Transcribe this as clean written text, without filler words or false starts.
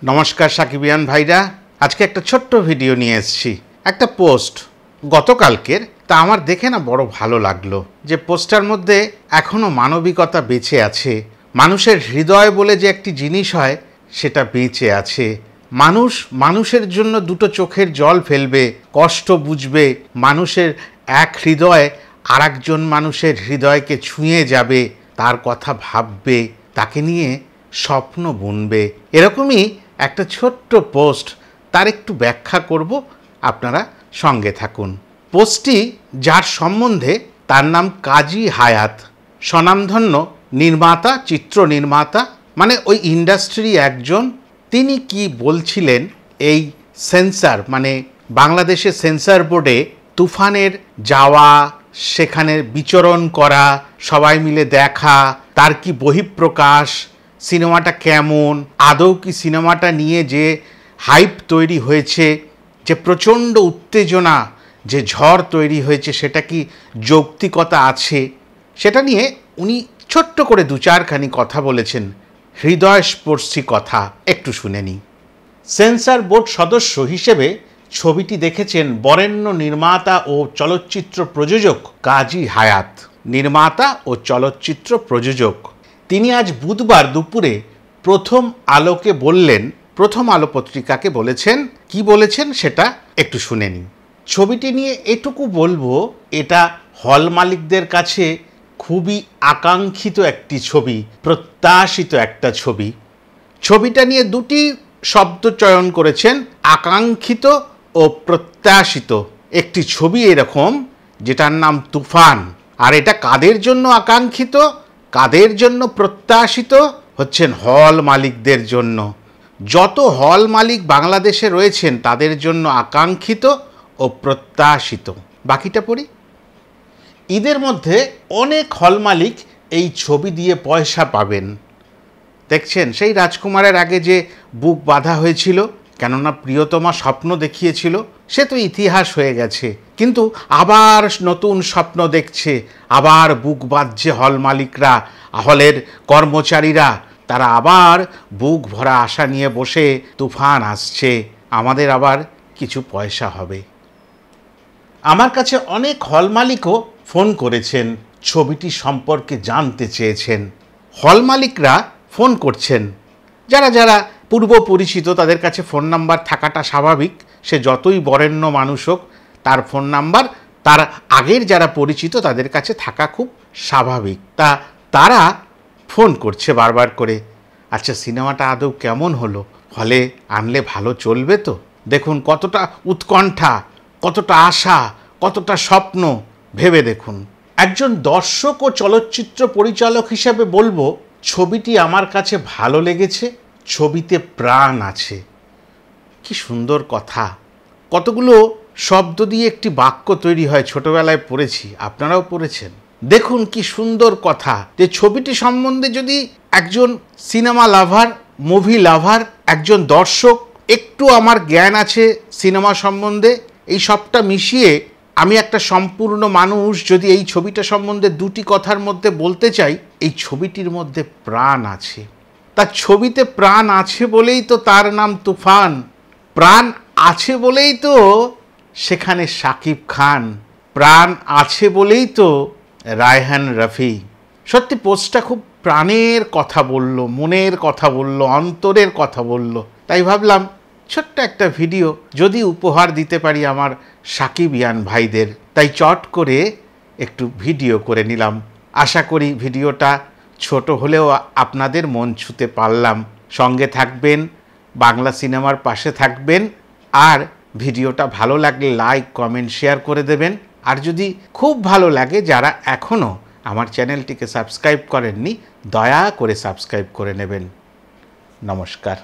নমস্কার সাকিবিয়ান ভাইরা, আজকে একটা ছোট্ট ভিডিও নিয়ে এসেছি। একটা পোস্ট গতকালকের, তা আমার দেখে না বড় ভালো লাগলো যে পোস্টটার মধ্যে এখনো মানবিকতা বেঁচে আছে। মানুষের হৃদয় বলে যে একটি জিনিস হয় সেটা বেঁচে আছে। মানুষের জন্য দুটো চোখের জল ফেলবে, কষ্ট বুঝবে, মানুষের এক হৃদয় আর একজন মানুষের হৃদয়কে ছুঁয়ে যাবে, তার কথা ভাববে, তাকে নিয়ে স্বপ্ন বুনবে। এরকমই একটা ছোট্ট পোস্ট, তার একটু ব্যাখ্যা করব, আপনারা সঙ্গে থাকুন। পোস্টটি যার সম্বন্ধে, তার নাম কাজী হায়াত, স্বনামধন্য নির্মাতা, চিত্র নির্মাতা, মানে ওই ইন্ডাস্ট্রি একজন। তিনি কি বলছিলেন এই সেন্সর মানে বাংলাদেশের সেন্সর বোর্ডে তুফানের যাওয়া, সেখানে বিচরণ করা, সবাই মিলে দেখা, তার কি বহিঃপ্রকাশ, সিনেমাটা কেমন, আদৌ কি সিনেমাটা নিয়ে যে হাইপ তৈরি হয়েছে, যে প্রচণ্ড উত্তেজনা, যে ঝড় তৈরি হয়েছে, সেটা কি যৌক্তিকতা আছে, সেটা নিয়ে উনি ছোট্ট করে দু চারখানি কথা বলেছেন, হৃদয়স্পর্শী কথা। একটু শুনে নিই। সেন্সর বোর্ড সদস্য হিসেবে ছবিটি দেখেছেন বরেণ্য নির্মাতা ও চলচ্চিত্র প্রযোজক কাজী হায়াত। নির্মাতা ও চলচ্চিত্র প্রযোজক তিনি আজ বুধবার দুপুরে প্রথম আলোকে বললেন, প্রথম আলো পত্রিকাকে বলেছেন, কি বলেছেন সেটা একটু শুনে নিন। ছবিটি নিয়ে এটুকু বলবো, এটা হল মালিকদের কাছে খুবই আকাঙ্ক্ষিত একটি ছবি, প্রত্যাশিত একটা ছবি। ছবিটা নিয়ে দুটি শব্দ চয়ন করেছেন, আকাঙ্ক্ষিত ও প্রত্যাশিত। একটি ছবি এরকম যেটার নাম তুফান, আর এটা কাদের জন্য আকাঙ্ক্ষিত, কাদের জন্য প্রত্যাশিত, হচ্ছেন হল মালিকদের জন্য। যত হল মালিক বাংলাদেশে রয়েছেন তাদের জন্য আকাঙ্ক্ষিত ও প্রত্যাশিত। বাকিটা পড়ি। ঈদের মধ্যে অনেক হল মালিক এই ছবি দিয়ে পয়সা পাবেন। দেখছেন, সেই রাজকুমারের আগে যে বুক বাঁধা হয়েছিল, কেননা প্রিয়তমা স্বপ্ন দেখিয়েছিল, সে তো ইতিহাস হয়ে গেছে, কিন্তু আবার নতুন স্বপ্ন দেখছে, আবার বুক বাঁধছে হল মালিকরা, হলের কর্মচারীরা, তারা আবার বুক ভরা আশা নিয়ে বসে, তুফান আসছে, আমাদের আবার কিছু পয়সা হবে। আমার কাছে অনেক হল মালিকও ফোন করেছেন, ছবিটি সম্পর্কে জানতে চেয়েছেন। হল মালিকরা ফোন করছেন, যারা যারা পূর্ব পরিচিত তাদের কাছে ফোন নাম্বার থাকাটা স্বাভাবিক, সে যতই বরেণ্য মানুষ হোক তার ফোন নাম্বার তার আগের যারা পরিচিত তাদের কাছে থাকা খুব স্বাভাবিক। তারা ফোন করছে বারবার করে, আচ্ছা সিনেমাটা আদৌ কেমন হলো, হলে আনলে ভালো চলবে তো? দেখুন কতটা উৎকণ্ঠা, কতটা আশা, কতটা স্বপ্ন, ভেবে দেখুন। একজন দর্শক ও চলচ্চিত্র পরিচালক হিসেবে বলবো, ছবিটি আমার কাছে ভালো লেগেছে, ছবিতে প্রাণ আছে। কি সুন্দর কথা, কতগুলো শব্দ দিয়ে একটি বাক্য তৈরি হয়, ছোটবেলায় পড়েছি, আপনারাও পড়েছেন। দেখুন কি সুন্দর কথা, যে ছবিটি সম্বন্ধে যদি একজন সিনেমা লাভার, মুভি লাভার, একজন দর্শক, একটু আমার জ্ঞান আছে সিনেমা সম্বন্ধে, এই সবটা মিশিয়ে আমি একটা সম্পূর্ণ মানুষ যদি এই ছবিটা সম্বন্ধে দুটি কথার মধ্যে বলতে চাই, এই ছবিটির মধ্যে প্রাণ আছে। তার ছবিতে প্রাণ আছে বলেই তো তার নাম তুফান, প্রাণ আছে বলেই তো সেখানে শাকিব খান, প্রাণ আছে বলেই তো রায়হান রফি। সত্যি পোস্টটা খুব প্রাণের কথা বলল, মনের কথা বলল, অন্তরের কথা বলল। তাই ভাবলাম ছোট্ট একটা ভিডিও যদি উপহার দিতে পারি আমার সাকিবিয়ান ভাইদের, তাই চট করে একটু ভিডিও করে নিলাম। আশা করি ভিডিওটা ছোট হলেও আপনাদের মন ছুঁতে পারলাম। সঙ্গে থাকবেন, বাংলা সিনেমার পাশে থাকবেন, আর ভিডিওটা ভালো লাগলে লাইক, কমেন্ট, শেয়ার করে দেবেন। আর যদি খুব ভালো লাগে, যারা এখনও আমার চ্যানেলটিকে সাবস্ক্রাইব করেননি, দয়া করে সাবস্ক্রাইব করে নেবেন। নমস্কার।